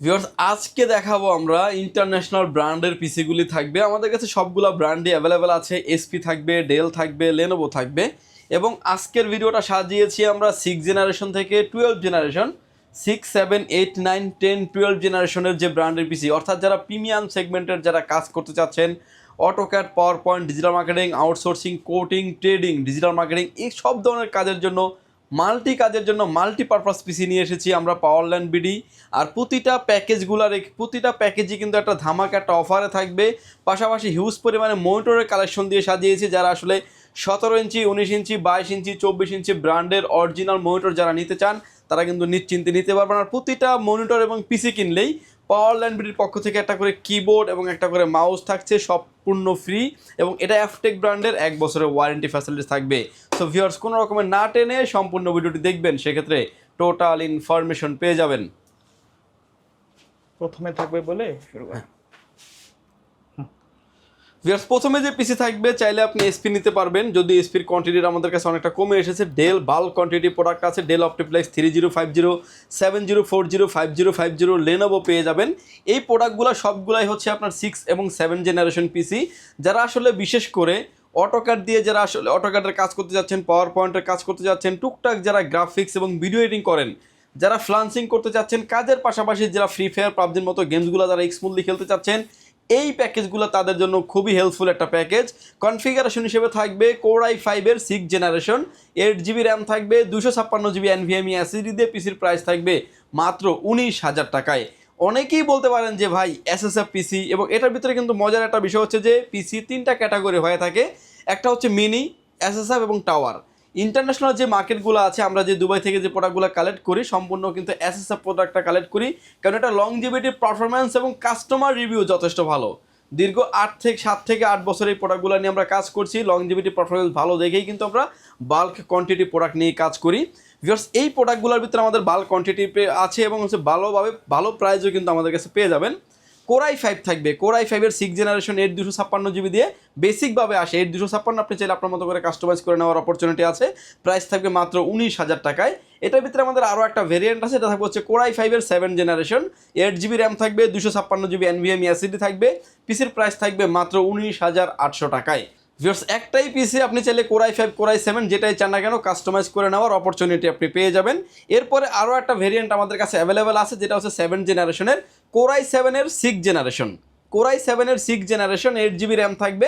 Viewers আজকে দেখাবো আমরা ইন্টারন্যাশনাল ব্র্যান্ডের পিসিগুলি থাকবে। আমাদের কাছে সবগুলা ব্র্যান্ডই অ্যাভেলেবেল আছে। এসপি থাকবে, ডেল থাকবে, লেনোভো থাকবে। এবং আজকের ভিডিওটা সাজিয়েছি আমরা 6 জেনারেশন থেকে 12 জেনারেশন, 6, 7, 8, 9, 10, 12 জেনারেশনের যে ব্র্যান্ডের পিসি, অর্থাৎ যারা প্রিমিয়াম সেগমেন্টের যারা কাজ করতে চাচ্ছেন, AutoCAD, power point, digital marketing, outsourcing, coding, trading, digital marketing, এই সব ধরনের কাজের জন্য কাজের জন্য মাল্টিপারপাস পিসি নিয়ে এসেছি আমরা পাওয়ারল্যান্ড বিডি। আর প্রতিটা প্যাকেজই কিন্তু একটা ধামাকা একটা অফারে থাকবে। পাশাপাশি হিউজ পরিমাণে মনিটরের কালেকশন দিয়ে সাজিয়েছি, যারা আসলে 17 ইঞ্চি, 19 ইঞ্চি, 22 ইঞ্চি, 24 ইঞ্চি ব্র্যান্ডের অরিজিনাল মনিটর যারা নিতে চান তারা কিন্তু নিশ্চিন্তে নিতে পারবেন। আর প্রতিটা মনিটর এবং পিসি কিনলেই পাওয়ারল্যান্ড বিডির পক্ষ থেকে একটা করে কিবোর্ড এবং একটা করে মাউস থাকছে, সম্পূর্ণ ফ্রি। এবং এটা অ্যাফটেক ব্র্যান্ডের 1 বছরের ওয়ারেন্টি ফ্যাসিলিটি থাকবে। সো ভিউয়ার্স, কোনো রকমের না টেনে সম্পূর্ণ ভিডিওটি দেখবেন, সেক্ষেত্রে টোটাল ইনফরমেশন পেয়ে যাবেন। প্রথমে থাকবে বলে শুরু করি। ভিউয়ার্স, প্রথমে যে পিসি থাকবে, চাইলে আপনি এসপি নিতে পারবেন, যদি এসপির কোয়ান্টিটির আমাদের কাছে অনেকটা কমে এসেছে। ডেল বাল্ক কোয়ান্টিটি প্রোডাক্ট আছে, ডেল অপটিপ্লেক্স 3050, 7040, 5050, লেনোভো পেয়ে যাবেন। এই প্রোডাক্টগুলো সবগুলাই হচ্ছে আপনার 6 এবং 7 জেনারেশন পিসি। যারা আসলে বিশেষ করে অটোক্যাড দিয়ে যারা আসলে অটোক্যাডের কাজ করতে যাচ্ছেন, পাওয়ার পয়েন্টের কাজ করতে যাচ্ছেন, টুকটাক যারা গ্রাফিক্স এবং ভিডিও এডিটিং করেন, যারা ফ্লান্সিং করতে চাচ্ছেন, কাজের পাশাপাশি যারা ফ্রি ফায়ার, পাবজির মতো গেমসগুলো যারা স্মুথলি খেলতে চাচ্ছেন, এই প্যাকেজগুলো তাদের জন্য খুবই হেল্পফুল একটা প্যাকেজ। কনফিগারেশন হিসেবে থাকবে Core i5-এর 6 জেনারেশন, 8 GB র্যাম থাকবে, 256 GB NVMe SSD দিয়ে পিসির প্রাইস থাকবে মাত্র 19,000 টাকায়। অনেকেই বলতে পারেন যে ভাই এসএসএফ পিসি, এবং এটার ভিতরে কিন্তু মজার একটা বিষয় হচ্ছে যে পিসি 3টা ক্যাটাগরি হয়ে থাকে। একটা হচ্ছে মিনি, এসএসএফ এবং টাওয়ার। ইন্টারন্যাশনাল যে মার্কেটগুলো আছে, আমরা যে দুবাই থেকে যে প্রোডাক্টগুলো কালেক্ট করি, সম্পূর্ণ কিন্তু এসএসএফ প্রোডাক্টটা কালেক্ট করি, কারণ এটা লংজিভিটি, পারফরম্যান্স এবং কাস্টমার রিভিউ যথেষ্ট ভালো। দীর্ঘ 7 থেকে 8 বছর এই প্রোডাক্টগুলো নিয়ে আমরা কাজ করছি। লংজিভিটি, পারফরম্যান্স ভালো দেখেই কিন্তু আমরা বাল্ক কোয়ান্টিটি প্রোডাক্ট নিয়ে কাজ করি। ভিউয়ার্স, এই প্রোডাক্টগুলোর ভিতরে আমাদের বাল্ক কোয়ান্টিটি আছে এবং হচ্ছে ভালো প্রাইসও কিন্তু আমাদের কাছে পেয়ে যাবেন। Core i5 থাকবে, Core i5-এর 6 জেনারেশন, 8 GB দিয়ে বেসিকভাবে আসে। 8 আপনি চাইলে আপনার মতো করে কাস্টমাইজ করে নেওয়ার অপরচুনিটি আছে। প্রাইস থাকবে মাত্র 19,000 টাকায়। এটার ভিতরে আমাদের আরও একটা ভেরিয়েন্ট আছে, এটা থাকবে হচ্ছে Core i5-এর 7 জেনারেশন, 8 GB র্যাম থাকবে, 256 GB NVMe SSD থাকবে। পিসির প্রাইস থাকবে মাত্র 19,800 টাকায়। ভিউয়ার্স, একটাই পিসি আপনি চাইলে Core i5, Core i7 যেটাই চান না কেন কাস্টমাইজ করে নেওয়ার অপরচুনিটি আপনি পেয়ে যাবেন। এরপরে আরও একটা ভেরিয়েন্ট আমাদের কাছে অ্যাভেলেবেল আছে, যেটা হচ্ছে 7 জেনারেশনের Core i7-এর 6 generation. Core i7-এর 6 generation, 8 GB RAM থাকবে,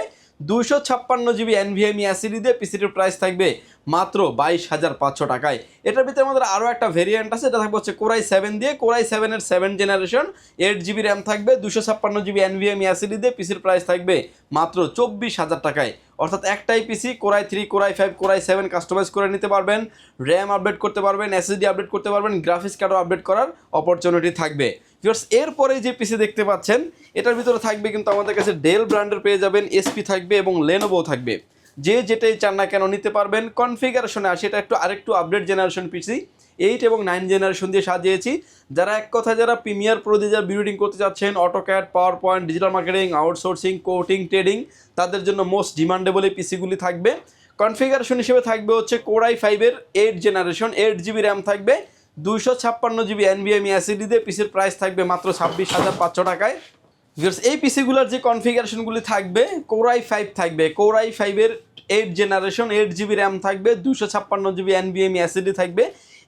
256 GB NVMe SSD দিয়ে পিসিটির প্রাইস থাকবে মাত্র 22,500 টাকায়। এটার ভিতরে আমাদের আরও একটা ভেরিয়েন্ট আছে, এটা থাকবে হচ্ছে Core i7 দিয়ে। Core i7-এর 7 জেনারেশন, 8 GB র্যাম থাকবে, 256 GB NVMe SSD দিয়ে পিসির প্রাইস থাকবে মাত্র 24,000 টাকায়। অর্থাৎ একটাই PC, Core i3, Core i5, Core i7 customise করে নিতে পারবেন, র্যাম আপডেট করতে পারবেন, SSD আপডেট করতে পারবেন, গ্রাফিক্স কার্ডও আপডেট করার অপরচুনিটি থাকবে। ভিউয়ার্স, এরপরে যে পিসি দেখতে পাচ্ছেন, এটার ভিতরে থাকবে কিন্তু আমাদের কাছে ডেল ব্র্যান্ডের পেয়ে যাবেন, এসপি থাকবে এবং লেনোভো থাকবে। যে যেটাই চান না কেন নিতে পারবেন। কনফিগারেশনে আসে, এটা আরেকটু আপডেট জেনারেশন পিসি, 8 এবং 9 জেনারেশন দিয়ে সাজিয়েছি। যারা এক কথা যারা প্রিমিয়ার প্রো দিয়ে যারা বিল্ডিং করতে চাচ্ছেন, AutoCAD, power point, digital marketing, outsourcing, coding, trading, তাদের জন্য মোস্ট ডিমান্ডেবল এই পিসিগুলি থাকবে। কনফিগারেশন হিসেবে থাকবে হচ্ছে Core i5-এর 8 জেনারেশন, 8 GB র্যাম থাকবে, 256 GB NVMe SSD দিয়ে পিসির প্রাইস থাকবে মাত্র 26,500 টাকায়। এই পিসিগুলোর যে কনফিগারেশনগুলি থাকবে, Core i5 থাকবে, Core i5-এর 8 জেনারেশন, 8 GB র্যাম থাকবে, 256 GB NVMe SSD থাকবে।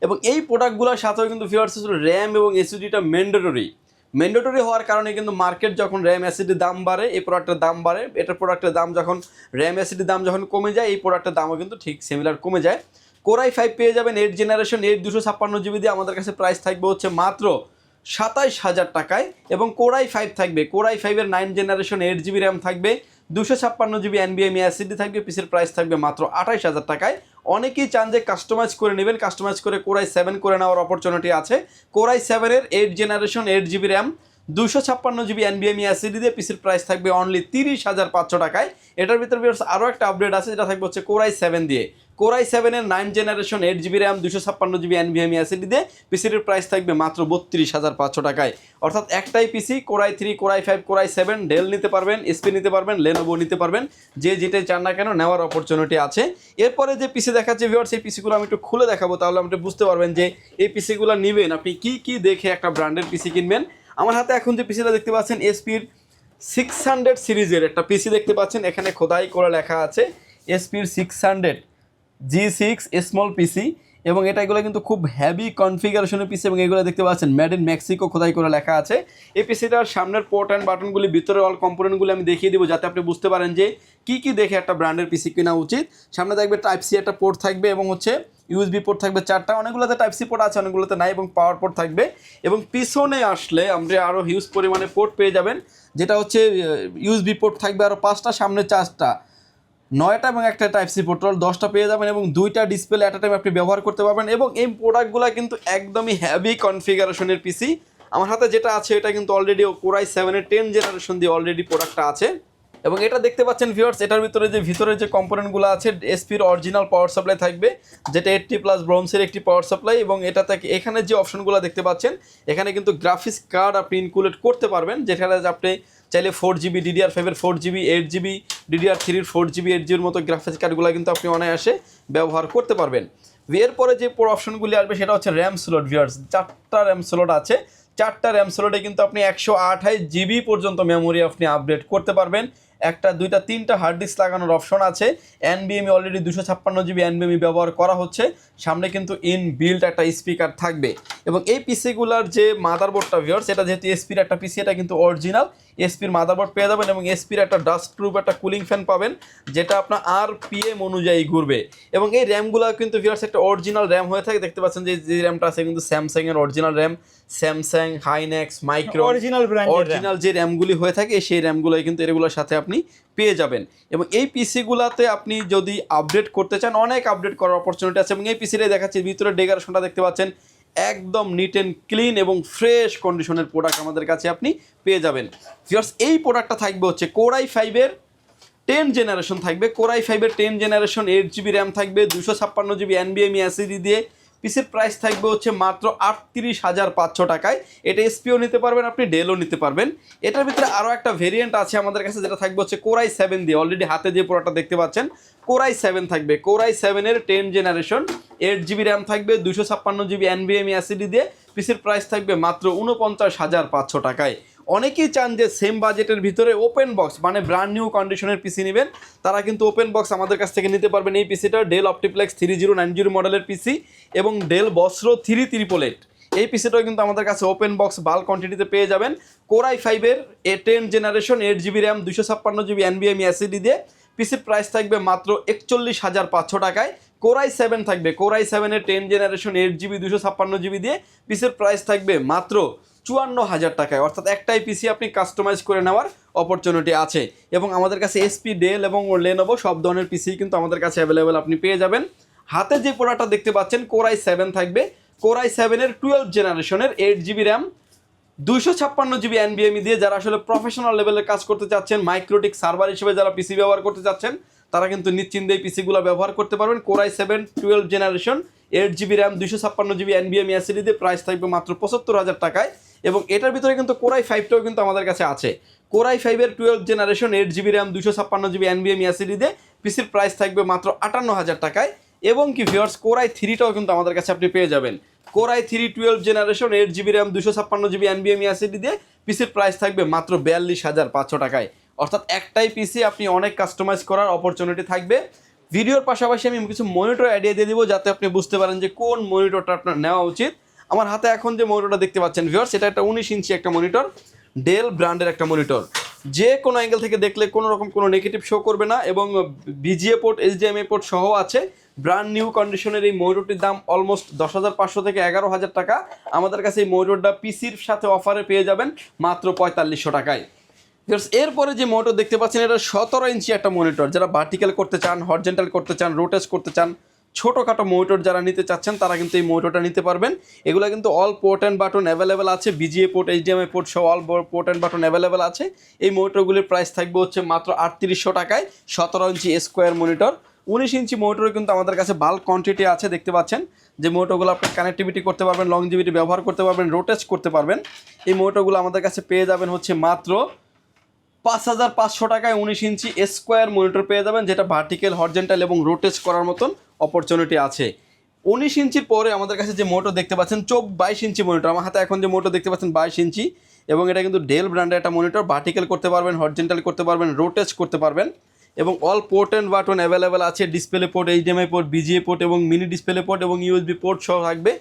এবং এই প্রোডাক্টগুলোর সাথেও কিন্তু ভিউয়ার্স র্যাম এবং এসএসডিটা ম্যান্ডেটরি হওয়ার কারণে কিন্তু মার্কেট যখন র্যাম এসএসডির দাম বাড়ে, এই প্রোডাক্টের দাম বাড়ে। এটা প্রোডাক্টের দাম যখন র্যাম এসএসডির দাম যখন কমে যায়, এই প্রোডাক্টের দামও কিন্তু ঠিক সিমিলার কমে যায়। Core i5 পেয়ে যাবেন 8 জেনারেশন, 8 256 GB দিয়ে। আমাদের কাছে প্রাইস থাকবে হচ্ছে মাত্র 27,000 টাকায়। এবং Core i5 থাকবে, Core i5-এর 9 জেনারেশন, 8 GB র্যাম থাকবে, 256 GB NVMe SSD থাকবে, পিসির প্রাইস থাকবে মাত্র 28,000 টাকায়। অনেকেই চান যে কাস্টমাইজ করে নেবেন, কাস্টমাইজ করে Core i7 করে নেওয়ার অপরচুনিটি আছে। Core i7-এর 8 generation, 8 GB RAM, 256 GB NVMe SSD দিয়ে পিসির প্রাইস থাকবে অনলি 30,500 টাকায়। এটার ভিতরে আরও একটা আপডেট আছে, যেটা থাকবে হচ্ছে Core i7 দিয়ে। Core i7-এর 9 generation, 8 GB RAM, 256 GB NVMe SSD দিয়ে পিসির প্রাইস থাকবে মাত্র 32,500 টাকায়। অর্থাৎ একটাই PC, Core i3, Core i5, Core i7, Dell নিতে পারবেন, এসপি নিতে পারবেন, লেনোভো নিতে পারবেন, যে যেটাই চান না কেন নেওয়ার অপরচুনিটি আছে। এরপরে যে পিসি দেখাচ্ছে ভিউয়ার্স, এই পিসিগুলো আমি একটু খুলে দেখাবো, তাহলে আপনি বুঝতে পারবেন যে এই পিসিগুলো নেবেন আপনি কি কি দেখে একটা ব্র্যান্ডের পিসি কিনবেন। আমার হাতে এখন যে পিসিটা দেখতে পাচ্ছেন এসপির 600 সিরিজের একটা পিসি দেখতে পাচ্ছেন, এখানে খোদাই করে লেখা আছে এসপির 600 G6 স্মল পিসি, এবং এগুলো কিন্তু খুব হেভি কনফিগারেশনের পিসি, এবং এগুলো দেখতে পাচ্ছেন মেড ইন মেক্সিকো খোদাই করে লেখা আছে। এই পিসিটার সামনের পোর্ট অ্যান্ড বাটনগুলি, ভিতরে অল কম্পোনেন্টগুলি আমি দেখিয়ে দিব যাতে আপনি বুঝতে পারেন যে কি দেখে একটা ব্র্যান্ডের পিসি কেনা উচিত। সামনে দেখবে টাইপ সি একটা পোর্ট থাকবে, এবং হচ্ছে ইউএসবি পোর্ট থাকবে 4টা, অনেকগুলোতে টাইপ সি পোর্ট আছে, অনেকগুলোতে নাই, এবং পাওয়ার পোর্ট থাকবে। এবং পিছনে আসলে আমরা আরও হিউজ পরিমাণে পোর্ট পেয়ে যাবেন, যেটা হচ্ছে ইউএসবি পোর্ট থাকবে আরও 5টা, সামনে 4টা, 9টা, এবং একটা টাইপ সি পোর্ট, 10টা পেয়ে যাবেন, এবং 2টা ডিসপ্লে অ্যাট আ টাইম আপনি ব্যবহার করতে পারবেন। এবং এই প্রোডাক্টগুলো কিন্তু একদমই হেভি কনফিগারেশনের পিসি। আমার হাতে যেটা আছে এটা কিন্তু অলরেডি কোরাই 7-এর 10 জেনারেশন দিয়ে অলরেডি প্রোডাক্টটা আছে। এবং এটা দেখতে পাচ্ছেন ভিউয়ার্স, এটার ভিতরে যে কম্পোনেন্টগুলো আছে এসপির অরিজিনাল পাওয়ার সাপ্লাই থাকবে, যেটা 80+ ব্রোমসের একটি পাওয়ার সাপ্লাই। এবং এটা থেকে এখানে যে অপশনগুলো দেখতে পাচ্ছেন, এখানে কিন্তু গ্রাফিক্স কার্ড আপনি ইনক্লুড করতে পারবেন, যেখানে আপনি চাইলে 4GB DDR5-এর 4GB, 8GB DDR3-এর 4GB 8GB মতো গ্রাফিক্স কার্ডগুলো কিন্তু আপনি অনায়াসে ব্যবহার করতে পারবেন। এরপরে যে অপশনগুলি আসবে সেটা হচ্ছে র্যাম স্লট। ভিউয়ার্স, 4টা র্যাম স্লট আছে, 4টা র্যাম স্লটে কিন্তু আপনি 128GB পর্যন্ত মেমোরি আপনি আপডেট করতে পারবেন। 1টা 2টা 3টা হার্ড ডিস্ক লাগানোর অপশন আছে। NVMe অলরেডি 256GB NVMe ব্যবহার করা হচ্ছে। সামনে কিন্তু ইনবিল্ট একটা স্পিকার থাকবে। এবং এই পিসিগুলোর যে মাদারবোর্ডটা ভিউয়ার্স, এটা যেহেতু এসপির একটা পিসি, এটা কিন্তু অরিজিনাল এসপির মাদারবোর্ড পেয়ে যাবেন, এবং এসপির একটা ডাস্ট প্রুফ একটা কুলিং ফ্যান পাবেন, যেটা আপনার RPM অনুযায়ী ঘুরবে। এবং এই র্যামগুলো কিন্তু ভিউয়ার্স একটা অরিজিনাল র্যাম হয়ে থাকে। দেখতে পাচ্ছেন যে র্যামটা আছে কিন্তু স্যামসাংয়ের original RAM, Samsung, Hynix, Micro original যে র্যামগুলি হয়ে থাকে সেই র্যামগুলোই কিন্তু এগুলোর সাথে আপনি পেয়ে যাবেন। এবং এই পিসিগুলোতে আপনি যদি আপডেট করতে চান, অনেক আপডেট করার অপরচুনিটি আছে। এবং এই পিসিটাই দেখাচ্ছি, ভিতরে ডেকোরেশনটা দেখতে পাচ্ছেন একদম নিট অ্যান্ড ক্লিন এবং ফ্রেশ কন্ডিশনের প্রোডাক্ট আমাদের কাছে আপনি পেয়ে যাবেন। ভিউয়ার্স, এই প্রোডাক্টটা থাকবে হচ্ছে কোরাই 5-এর 10 জেনারেশন থাকবে। কোরাই 5-এর 10 জেনারেশন, 8GB র্যাম থাকবে, 256GB NVMe SSD দিয়ে। পিসির প্রাইস থাকবে হচ্ছে মাত্র 38,500 টাকায়। এটা এসপিও নিতে পারবেন, আপনি ডেলও নিতে পারবেন। এটার ভিতরে আরও একটা ভেরিয়েন্ট আছে আমাদের কাছে, যেটা থাকবে হচ্ছে কোরাই 7 দিয়ে। অলরেডি হাতে যে প্রোডাক্টটা দেখতে পাচ্ছেন কোরাই 7 থাকবে। কোরাই 7-এর 10 জেনারেশন, 8GB র্যাম থাকবে, 256GB NVMe SSD দিয়ে। পিসির প্রাইস থাকবে মাত্র 49,500 টাকায়। অনেকেই চান যে সেম বাজেটের ভিতরে ওপেন বক্স মানে ব্র্যান্ড নিউ কন্ডিশনের পিসি নেবেন, তারা কিন্তু ওপেন বক্স আমাদের কাছ থেকে নিতে পারবেন। এই পিসিটা ডেল অপটিপ্লেক্স 3090 মডেলের পিসি, এবং ডেল বস্ত্র 3888 এই পিসিটাও কিন্তু আমাদের কাছে ওপেন বক্স বাল্ক কোয়ান্টিটিতে পেয়ে যাবেন। কোরাই 5-এর 10 generation, 8GB RAM, 256GB NVMe SSD দিয়ে। পিসির প্রাইস থাকবে মাত্র 41,500 টাকায়। কোরাই 7 থাকবে, কোরাই 7-এর 10 জেনারেশন, 8GB 256GB দিয়ে। পিসির প্রাইস থাকবে মাত্র 54,000 টাকায়। অর্থাৎ একটাই পিসি আপনি কাস্টমাইজ করে নেওয়ার অপরচুনিটি আছে। এবং আমাদের কাছে এসপি, ডেল এবং লেনোভো সব ধরনের পিসি কিন্তু আমাদের কাছে অ্যাভেলেবেল আপনি পেয়ে যাবেন। হাতে যে প্রোডাক্টটা দেখতে পাচ্ছেন কোরাই 7 থাকবে। কোরাই 7-এর 12 জেনারেশনের, 8GB র্যাম, 256GB NVMe দিয়ে। যারা আসলে প্রফেশনাল লেভেলের কাজ করতে চাচ্ছেন, মাইক্রোটিক সার্ভার হিসেবে যারা পিসি ব্যবহার করতে চাচ্ছেন, তারা কিন্তু নিশ্চিন্তে এই পিসিগুলো ব্যবহার করতে পারবেন। Core i 7 12 generation, 8GB RAM, 256GB NVMe SSD দিয়ে। প্রাইস থাকবে মাত্র 75,000 টাকায়। এবং এটার ভিতরে কিন্তু কোরাই 5টাও কিন্তু আমাদের কাছে আছে। কোরাই 5-এর 12 generation, 8GB RAM, 256GB NVMe SSD দিয়ে। পিসির প্রাইস থাকবে মাত্র 58,000 টাকায়। এবং কি ভিউয়ার্স, কোরাই 3টাও কিন্তু আমাদের কাছে আপনি পেয়ে যাবেন। Core i 3 12 generation, 8GB RAM, 256GB NVMe SSD দিয়ে। পিসির প্রাইস থাকবে মাত্র 42,500 টাকায়। অর্থাৎ একটাই পিসি আপনি অনেক কাস্টমাইজ করার অপরচুনিটি থাকবে। ভিডিওর পাশাপাশি আমি কিছু মনিটর আইডিয়া দিয়ে দিব, যাতে আপনি বুঝতে পারেন যে কোন মনিটরটা আপনার নেওয়া উচিত। আমার হাতে এখন যে মনিটরটা দেখতে পাচ্ছেন ভিউয়ার্স, এটা একটা 19 ইঞ্চি একটা মনিটর, ডেল ব্র্যান্ডের একটা মনিটর। যে কোনো অ্যাঙ্গেল থেকে দেখলে কোনো রকম কোনো নেগেটিভ শো করবে না, এবং বিজিএ পোর্ট, HDMI পোর্ট সহ আছে। ব্র্যান্ড নিউ কন্ডিশনের এই মনিটরটির দাম অলমোস্ট 10,500 থেকে 11,000 টাকা। আমাদের কাছে এই মনিটরটা পিসির সাথে অফারে পেয়ে যাবেন মাত্র 4500 টাকায়। এরপরে যে মনিটর দেখতে পাচ্ছেন, এটা 17 ইঞ্চি একটা মনিটর। যারা ভার্টিক্যাল করতে চান, হরিজন্টাল করতে চান, রোটেট করতে চান, ছোটোখাটো মনিটর যারা নিতে চাচ্ছেন, তারা কিন্তু এই মনিটরটা নিতে পারবেন। এগুলো কিন্তু all port and button available আছে, বিজিএ পোর্ট, HDMI পোর্ট সহ all port and button available আছে। এই মনিটরগুলির প্রাইস থাকবে হচ্ছে মাত্র 3800 টাকায়। 17 ইঞ্চি স্কোয়ার মনিটর। 19 ইঞ্চি মনিটরে কিন্তু আমাদের কাছে বাল্ক কোয়ান্টিটি আছে। দেখতে পাচ্ছেন যে মনিটরগুলো আপনি কানেক্টিভিটি করতে পারবেন, লংজিভিটি ব্যবহার করতে পারবেন, রোটেট করতে পারবেন। এই মনিটরগুলো আমাদের কাছে পেয়ে যাবেন হচ্ছে মাত্র 5,500 টাকায়। 19 ইঞ্চি স্কোয়ার মনিটর পেয়ে যাবেন, যেটা ভার্টিক্যাল, হরিজন্টাল এবং রোটেট করার মতন অপরচুনিটি আছে। 19 ইঞ্চির পরে আমাদের কাছে যে মনিটর দেখতে পাচ্ছেন 22 ইঞ্চি মনিটর। আমার হাতে এখন যে মনিটর দেখতে পাচ্ছেন 22 ইঞ্চি, এবং এটা কিন্তু ডেল ব্র্যান্ডের একটা মনিটর, ভার্টিক্যাল করতে পারবেন, হরিজন্টাল করতে পারবেন, রোটেট করতে পারবেন এবং all port and button available আছে। Display port, HDMI port, VGA port এবং মিনি ডিসপ্লে পোর্ট এবং ইউএসবি পোর্ট সহ থাকবে।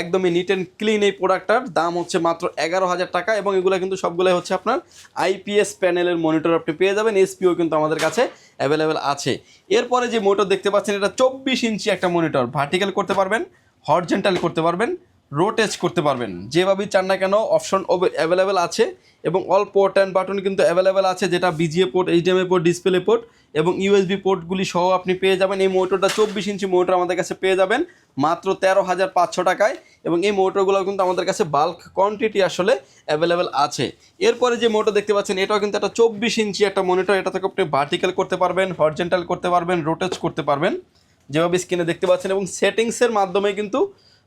একদমই নিট অ্যান্ড ক্লিন এই প্রোডাক্টটার দাম হচ্ছে মাত্র 11,000 টাকা এবং এগুলো কিন্তু সবগুলোই হচ্ছে আপনার আইপিএস প্যানেলের মনিটর আপনি পেয়ে যাবেন। এসপিও কিন্তু আমাদের কাছে অ্যাভেলেবেল আছে। এরপরে যে মনিটর দেখতে পাচ্ছেন এটা 24 ইঞ্চি একটা মনিটর, ভার্টিক্যাল করতে পারবেন, হরিজন্টাল করতে পারবেন, রোটেট করতে পারবেন, যেভাবেই চান না কেন অপশন অ্যাভেলেবেল আছে এবং অল পোর্ট অ্যান্ড বাটন কিন্তু অ্যাভেলেবেল আছে, যেটা VGA port, HDMI port, display port এবং ইউএসবি পোর্টগুলি সহ আপনি পেয়ে যাবেন। এই মোটরটা 24 ইঞ্চি মোটর আমাদের কাছে পেয়ে যাবেন মাত্র 13,500 টাকায় এবং এই মোটরগুলো কিন্তু আমাদের কাছে বাল্ক কোয়ান্টিটি আসলে অ্যাভেলেবেল আছে। এরপরে যে মোটর দেখতে পাচ্ছেন এটাও কিন্তু একটা 24 ইঞ্চি একটা মনিটর, এটা থেকে আপনি ভার্টিক্যাল করতে পারবেন, হরিজন্টাল করতে পারবেন, রোটেট করতে পারবেন যেভাবে স্ক্রিনে দেখতে পাচ্ছেন এবং সেটিংসের মাধ্যমে কিন্তু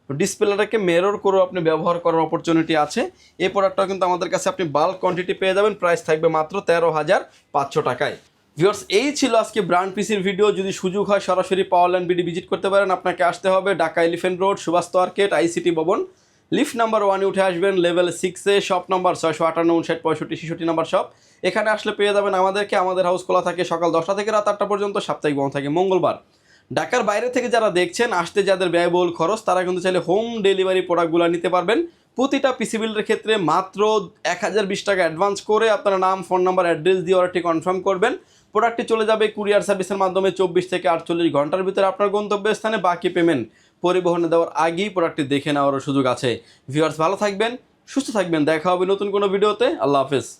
ডিসপ্লেটাকে মেরর করেও আপনি ব্যবহার করার অপরচুনিটি আছে। এই প্রোডাক্টটাও কিন্তু আমাদের কাছে আপনি বাল্ক কোয়ান্টিটি পেয়ে যাবেন, প্রাইস থাকবে মাত্র 13,500 টাকায়। ভিউয়ার্স, এই ছিল আজকে ব্র্যান্ড পিসির ভিডিও। যদি সুযোগ হয় সরাসরি পাওয়ারল্যান্ড বিডি ভিজিট করতে পারেন। আপনাকে আসতে হবে Dhaka elephant road, Subhash market, ICT ভবন, লিফট নাম্বার 1-এ উঠে আসবেন, লেভেল 6-এ, শপ নাম্বার 658, 59, 65, 66 নাম্বার শপ। এখানে আসলে পেয়ে যাবেন আমাদেরকে। আমাদের হাউস খোলা থাকে সকাল 10টা থেকে রাত 8টা পর্যন্ত, সাপ্তাহিক বন্ধ থাকে মঙ্গলবার। ঢাকার বাইরে থেকে যারা দেখছেন, আসতে যাদের ব্যয়বহুল খরচ, তারা কিন্তু চাইলে হোম ডেলিভারি প্রোডাক্টগুলো নিতে পারবেন। প্রতিটা পিসি বিল্ডের ক্ষেত্রে মাত্র 1020 টাকা অ্যাডভান্স করে আপনার নাম, ফোন নাম্বার, অ্যাড্রেস দিয়ে অর্ডারটি কনফার্ম করবেন। প্রোডাক্টটি চলে যাবে কুরিয়ার সার্ভিসের মাধ্যমে 24 থেকে 48 ঘন্টার ভিতরে আপনার গন্তব্যস্থানে। বাকি পেমেন্ট পরিবহনে দেওয়ার আগেই প্রোডাক্টটি দেখে নেওয়ারও সুযোগ আছে। ভিউয়ার্স, ভালো থাকবেন, সুস্থ থাকবেন, দেখা হবে নতুন কোনো ভিডিওতে। আল্লাহ হাফেজ।